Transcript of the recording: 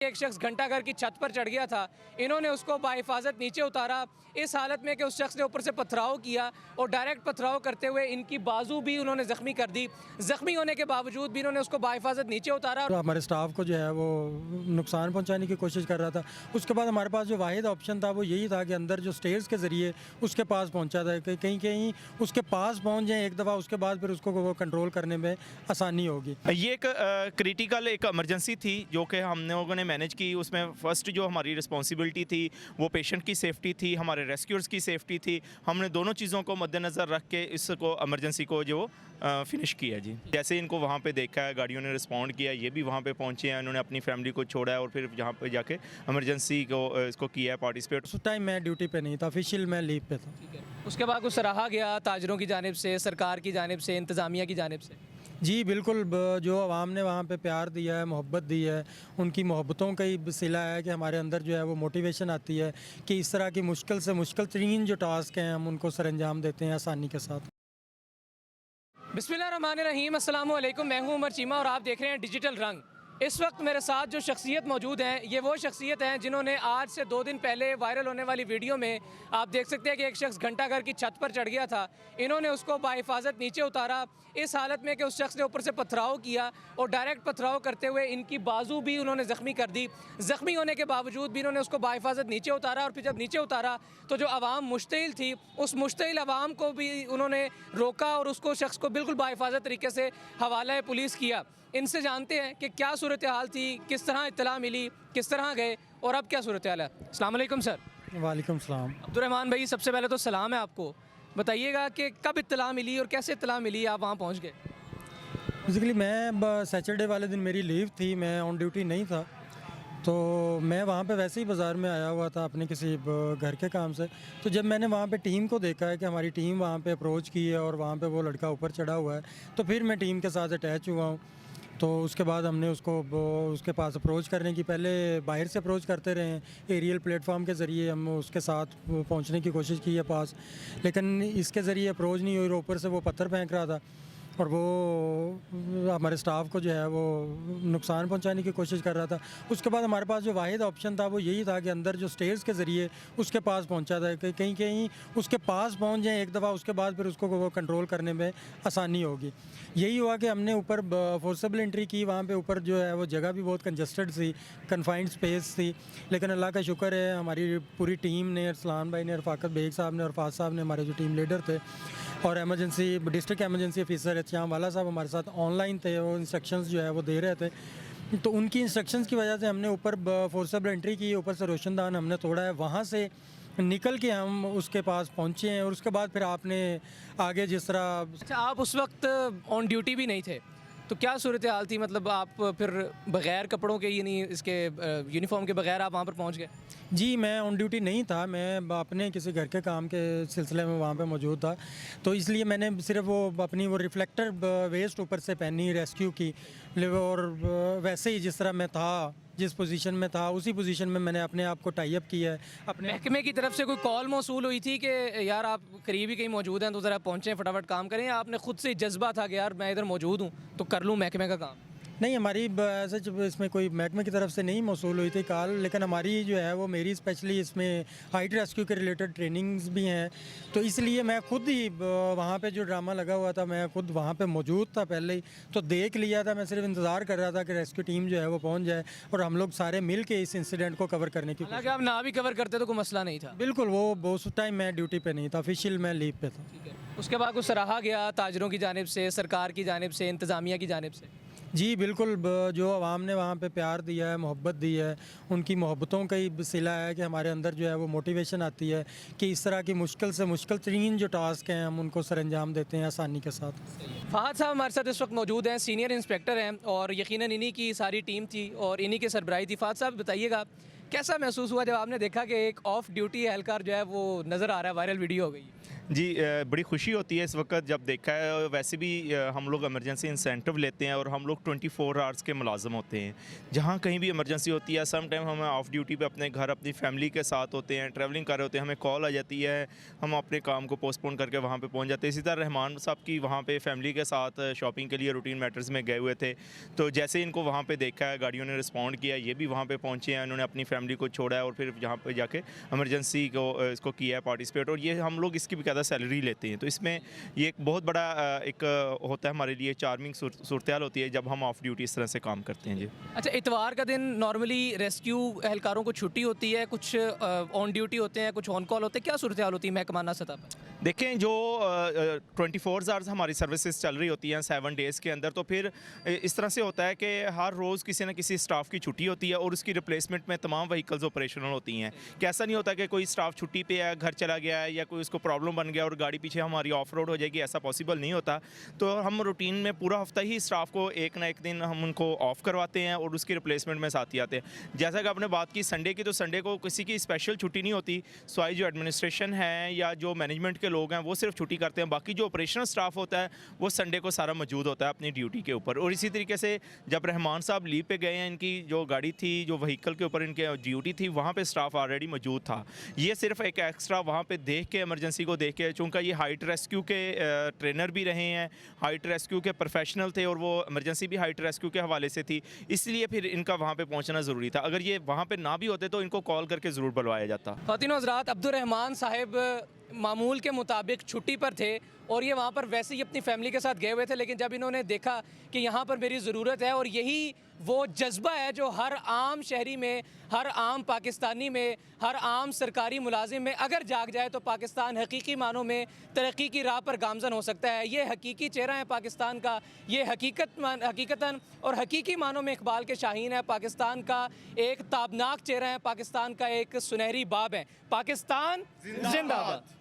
एक शख्स घंटाघर की छत पर चढ़ गया था। इन्होंने उसको बाहिफाजत नीचे उतारा इस हालत में कि उस शख्स ने ऊपर से पथराव किया और डायरेक्ट पथराव करते हुए इनकी बाजू भी उन्होंने ज़ख्मी कर दी। ज़ख्मी होने के बावजूद भी इन्होंने उसको बाहिफाजत नीचे उतारा। तो हमारे स्टाफ को जो है वो नुकसान पहुंचाने की कोशिश कर रहा था। उसके बाद हमारे पास जो वाहिद ऑप्शन था वो यही था कि अंदर जो स्टेयर्स के ज़रिए उसके पास पहुंचा था, कि कहीं कहीं उसके पास पहुंच जाए एक दफ़ा, उसके बाद फिर उसको वो कंट्रोल करने में आसानी होगी। ये एक क्रिटिकल एक इमरजेंसी थी जो कि हम लोगों ने मैनेज की। उसमें फ़र्स्ट जो हमारी रिस्पॉन्सिबिलिटी थी वो पेशेंट की सेफ़्टी थी, हमारे रेस्क्यूअर्स की सेफ़्टी थी। हमने दोनों चीज़ों को मद्देनज़र रख के इसको इमरजेंसी को जो फिनिश किया जी। जैसे इनको वहाँ पे देखा है, गाड़ियों ने रिस्पॉन्ड किया, ये भी वहाँ पे पहुँचे हैं, इन्होंने अपनी फैमिली को छोड़ा है और फिर जहाँ पे जाके इमरजेंसी को इसको किया है पार्टिसिपेट। उस टाइम मैं ड्यूटी पे नहीं था, ऑफिशियल मैं लीव पे था। उसके बाद कुछ सराहा गया ताजरों की जानिब से, सरकार की जानिब से, इंतज़ामिया की जानिब से। जी बिल्कुल, जो आवाम ने वहाँ पे प्यार दिया है, मोहब्बत दी है, उनकी मोहब्बतों का ही सिला है कि हमारे अंदर जो है वो मोटिवेशन आती है कि इस तरह की मुश्किल से मुश्किल तरीन जो टास्क हैं हम उनको सरअंजाम देते हैं आसानी के साथ। बिस्मिल्लाहिर्रहमानिर्रहीम, अस्सलामु अलैकुम। मैं हूं उमर चीमा और आप देख रहे हैं डिजिटल रंग। इस वक्त मेरे साथ जो शख्सियत मौजूद हैं ये वो शख्सियत हैं जिन्होंने आज से 2 दिन पहले वायरल होने वाली वीडियो में आप देख सकते हैं कि एक शख्स घंटाघर की छत पर चढ़ गया था। इन्होंने उसको बाहिफाजत नीचे उतारा इस हालत में कि उस शख्स ने ऊपर से पथराव किया और डायरेक्ट पथराव करते हुए इनकी बाजू भी उन्होंने ज़ख्मी कर दी। ज़ख्मी होने के बावजूद भी इन्होंने उसको बाहिफाजत नीचे उतारा और फिर जब नीचे उतारा तो जो आवाम मुश्तिल थी उस मुश्तिल आवाम को भी उन्होंने रोका और उसको शख्स को बिल्कुल बाहिफाजत तरीके से हवाला पुलिस किया। इनसे जानते हैं कि क्या सूरत हाल थी, किस तरह इत्तला मिली, किस तरह गए और अब क्या सूरत हाल है। अस्सलाम वालेकुम सर। वालेकुम सलाम। अब्दुर्रहमान भाई, सबसे पहले तो सलाम है आपको। बताइएगा कि कब इत्तला मिली और कैसे इत्तला मिली, आप वहाँ पहुँच गए? बेसिकली मैं सैटरडे वाले दिन मेरी लीव थी, मैं ऑन ड्यूटी नहीं था, तो मैं वहाँ पे वैसे ही बाज़ार में आया हुआ था अपने किसी घर के काम से। तो जब मैंने वहाँ पे टीम को देखा है कि हमारी टीम वहाँ पे अप्रोच की है और वहाँ पे वो लड़का ऊपर चढ़ा हुआ है, तो फिर मैं टीम के साथ अटैच हुआ हूँ। तो उसके बाद हमने उसको उसके पास अप्रोच करने की, पहले बाहर से अप्रोच करते रहे हैं, एरियल प्लेटफॉर्म के ज़रिए हम उसके साथ पहुंचने की कोशिश की है पास, लेकिन इसके ज़रिए अप्रोच नहीं हुई। ऊपर से वो पत्थर फेंक रहा था और वो हमारे स्टाफ को जो है वो नुकसान पहुंचाने की कोशिश कर रहा था। उसके बाद हमारे पास जो वाहिद ऑप्शन था वो यही था कि अंदर जो स्टेयर्स के ज़रिए उसके पास पहुंचा था, कि कहीं कहीं उसके पास पहुंच जाए एक दफ़ा, उसके बाद फिर उसको वो कंट्रोल करने में आसानी होगी। यही हुआ कि हमने ऊपर फोर्सेबल एंट्री की। वहाँ पे ऊपर जो है वो जगह भी बहुत कंजस्टेड थी, कन्फाइंड स्पेस थी, लेकिन अल्लाह का शुक्र है हमारी पूरी टीम ने, अरसलान भाई ने, रफ़ाकत बेग साहब ने और फाज साहब ने, हमारे जो टीम लीडर थे, और एमरजेंसी डिस्ट्रिक्ट एमरजेंसी ऑफिसर इत्याम वाला साहब हमारे साथ ऑनलाइन थे, वो इंस्ट्रक्शंस जो है वो दे रहे थे। तो उनकी इंस्ट्रक्शंस की वजह से हमने ऊपर फोर्सेबल एंट्री की, ऊपर से रोशनदान हमने तोड़ा है, वहाँ से निकल के हम उसके पास पहुँचे हैं। और उसके बाद फिर आपने आगे जिस तरह। अच्छा, आप उस वक्त ऑन ड्यूटी भी नहीं थे, तो क्या सूरत हाल थी? मतलब आप फिर बग़ैर कपड़ों के, यानी इसके यूनिफॉर्म के बग़ैर आप वहाँ पर पहुँच गए? जी, मैं ऑन ड्यूटी नहीं था, मैं अपने किसी घर के काम के सिलसिले में वहाँ पे मौजूद था, तो इसलिए मैंने सिर्फ वो अपनी वो रिफ्लेक्टर वेस्ट ऊपर से पहनी, रेस्क्यू की, और वैसे ही जिस तरह मैं था, जिस पोजीशन में था उसी पोजीशन में मैंने अपने आप को टाई अप किया है। अपने महकमे की तरफ से कोई कॉल मौसूल हुई थी कि यार आप करीब ही कहीं मौजूद हैं तो ज़रा पहुँचें, फटाफट काम करें, या आपने खुद से जज्बा था कि यार मैं इधर मौजूद हूँ तो कर लूँ महकमे का काम? नहीं, हमारी ऐसे इसमें कोई महकमे की तरफ से नहीं मौसूल हुई थी कॉल, लेकिन हमारी जो है वो मेरी स्पेशली इसमें हाइट रेस्क्यू के रिलेटेड ट्रेनिंग्स भी हैं, तो इसलिए मैं खुद ही वहाँ पे जो ड्रामा लगा हुआ था मैं खुद वहाँ पे मौजूद था पहले ही, तो देख लिया था। मैं सिर्फ इंतज़ार कर रहा था कि रेस्क्यू टीम जो है वो पहुँच जाए और हम लोग सारे मिल के इस इंसिडेंट को कवर करने की। हालांकि आप ना भी कवर करते तो कोई मसला नहीं था। बिल्कुल, वो उस टाइम मैं ड्यूटी पे नहीं था, ऑफिशियल मैं लीव पे था। ठीक है। उसके बाद कुछ सराहा गया ताजरों की जानिब से, सरकार की जानिब से, इंतज़ामिया की जानिब से? जी बिल्कुल, जो आवाम ने वहाँ पे प्यार दिया है, मोहब्बत दी है, उनकी मोहब्बतों का ही सिला है कि हमारे अंदर जो है वो मोटिवेशन आती है कि इस तरह की मुश्किल से मुश्किल तरीन जो टास्क हैं हम उनको सरअंजाम देते हैं आसानी के साथ। फ़हद साहब हमारे साथ इस वक्त मौजूद हैं, सीनियर इंस्पेक्टर हैं और यकीनन इन्हीं की सारी टीम थी और इन्हीं के सरबराही थी। फ़हद साहब बताइएगा कैसा महसूस हुआ जब आपने देखा कि एक ऑफ ड्यूटी एहलकार जो है वो नज़र आ रहा है, वायरल वीडियो हो गई है? जी बड़ी खुशी होती है इस वक्त जब देखा है। वैसे भी हम लोग इमरजेंसी इंसेंटिव लेते हैं और हम लोग 24 आवर्स के मुलाजम होते हैं। जहाँ कहीं भी इमरजेंसी होती है, सम टाइम हम ऑफ ड्यूटी पे अपने घर अपनी फैमिली के साथ होते हैं, ट्रैवलिंग कर रहे होते हैं, हमें कॉल आ जाती है, हम अपने काम को पोस्टपोन करके वहाँ पे पहुँच जाते हैं। इसी तरह रहमान साहब की वहाँ पे फैमिली के साथ शॉपिंग के लिए रूटीन मैटर्स में गए हुए थे, तो जैसे इनको वहाँ पर देखा है, गाड़ियों ने रिस्पॉन्ड किया, ये भी वहाँ पर पहुँचे हैं, उन्होंने अपनी फैमिली को छोड़ा है और फिर जहाँ पर जाके इमरजेंसी को इसको किया है पार्टिसिपेट, और ये हम लोग इसकी बाकायदा सैलरी लेते हैं। तो इसमें ये एक बहुत बड़ा एक होता है हमारे लिए चार्मिंग सूरत-ए-हाल होती है जब हम ऑफ ड्यूटी इस तरह से काम करते हैं। जी अच्छा, इतवार का दिन नॉर्मली रेस्क्यू एहलकारों को छुट्टी होती है, कुछ ऑन ड्यूटी होते हैं, कुछ ऑन कॉल होते हैं, क्या सूरत हाल होती है महकमाना सतह पर? देखें, जो 24 आवर्स हमारी सर्विसेज चल रही होती हैं 7 डेज़ के अंदर, तो फिर इस तरह से होता है कि हर रोज़ किसी न किसी स्टाफ की छुट्टी होती है और उसकी रिप्लेसमेंट में तमाम व्हीकल्स ऑपरेशनल होती हैं। कि ऐसा नहीं होता कि कोई स्टाफ छुट्टी पे है, घर चला गया है, या कोई उसको प्रॉब्लम बन गया और गाड़ी पीछे हमारी ऑफ रोड हो जाएगी, ऐसा पॉसिबल नहीं होता। तो हम रूटीन में पूरा हफ्ता ही स्टाफ को एक ना एक दिन हम उनको ऑफ करवाते हैं और उसकी रिप्लेसमेंट में साथ ही आते हैं। जैसा कि आपने बात की संडे की, तो संडे को किसी की स्पेशल छुट्टी नहीं होती, सवाई जो एडमिनिस्ट्रेशन है या जो मैनेजमेंट के लोग हैं वो सिर्फ छुट्टी करते हैं। बाकी जो ऑपरेशनल स्टाफ होता है वो संडे को सारा मौजूद होता है अपनी ड्यूटी के ऊपर। और इसी तरीके से जब रहमान साहब लीव पे गए हैं, इनकी जो गाड़ी थी, जो व्हीकल के ऊपर इनके ड्यूटी थी, वहाँ पे स्टाफ ऑलरेडी मौजूद था। ये सिर्फ एक एक्स्ट्रा वहाँ पे देख के, इमरजेंसी को देख के, चूँकि ये हाइट रेस्क्यू के ट्रेनर भी रहे हैं, हाइट रेस्क्यू के प्रोफेशनल थे और वो इमरजेंसी भी हाइट रेस्क्यू के हवाले से थी, इसलिए फिर इनका वहाँ पे पहुँचना ज़रूरी था। अगर ये वहाँ पे ना भी होते तो इनको कॉल करके ज़रूर बुलवाया जाता। ख़वातीन व हज़रात, अब्दुर्रहमान साहिब मामूल के मुताबिक छुट्टी पर थे और ये वहाँ पर वैसे ही अपनी फैमिली के साथ गए हुए थे, लेकिन जब इन्होंने देखा कि यहाँ पर मेरी ज़रूरत है, और यही वो जज्बा है जो हर आम शहरी में, हर आम पाकिस्तानी में, हर आम सरकारी मुलाजिम में अगर जाग जाए तो पाकिस्तान हकीकी मानों में तरक्की की राह पर गामजन हो सकता है। ये हकीकी चेहरा है पाकिस्तान का, ये हकीकतन और हकीकी मानों में इकबाल के शाहीन है। पाकिस्तान का एक ताबनाक चेहरा है, पाकिस्तान का एक सुनहरी बाब है। पाकिस्तान जिंदाबाद।